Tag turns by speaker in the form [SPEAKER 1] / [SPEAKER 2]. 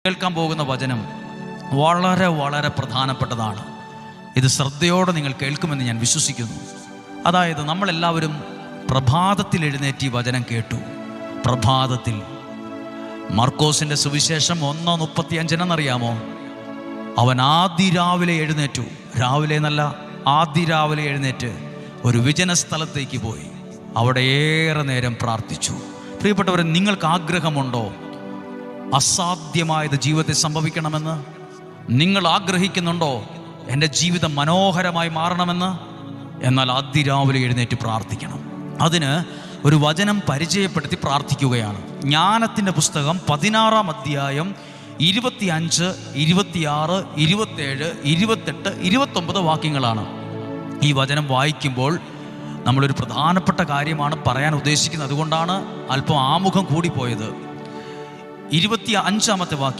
[SPEAKER 1] കേൾക്കാൻ പോകുന്ന വചനം വളരെ വളരെ പ്രധാനപ്പെട്ടതാണ്. ഇത് ശ്രദ്ധയോടെ നിങ്ങൾ കേൾക്കുമെന്ന് ഞാൻ വിശ്വസിക്കുന്നു. അതായത് നമ്മളെല്ലാവരും പ്രഭാതത്തിൽ എഴുന്നേറ്റ് ഈ വചനം കേട്ടു. പ്രഭാതത്തിൽ മർക്കോസിൻ്റെ സുവിശേഷം 1:35 എന്നറിയാമോ? അവൻ ആദിരാവിലെ എഴുന്നേറ്റു. രാവിലെ എന്നല്ല, ആദിരാവിലെ എഴുന്നേറ്റ് ഒരു വിജന സ്ഥലത്തേക്ക് പോയി. അവിടെ ഏറെ നേരം പ്രാർത്ഥിച്ചു. പ്രിയപ്പെട്ടവരെ, നിങ്ങൾക്ക് ആഗ്രഹമുണ്ടോ അസാധ്യമായത് ജീവിതത്തിൽ സംഭവിക്കണമെന്ന്? നിങ്ങൾ ആഗ്രഹിക്കുന്നുണ്ടോ എൻ്റെ ജീവിതം മനോഹരമായി മാറണമെന്ന്? എന്നാൽ അതിരാവിലെ എഴുന്നേറ്റ് പ്രാർത്ഥിക്കണം. അതിന് ഒരു വചനം പരിചയപ്പെടുത്തി പ്രാർത്ഥിക്കുകയാണ്. ജ്ഞാനത്തിൻ്റെ പുസ്തകം 16-ാം അധ്യായം 25, 26, 27, 28, 29 വാക്യങ്ങളാണ്. ഈ വചനം വായിക്കുമ്പോൾ നമ്മളൊരു പ്രധാനപ്പെട്ട കാര്യമാണ് പറയാൻ ഉദ്ദേശിക്കുന്നത്. അതുകൊണ്ടാണ് അല്പം ആമുഖം കൂടിപ്പോയത്. 25-ാമത്തെ വാക്യം,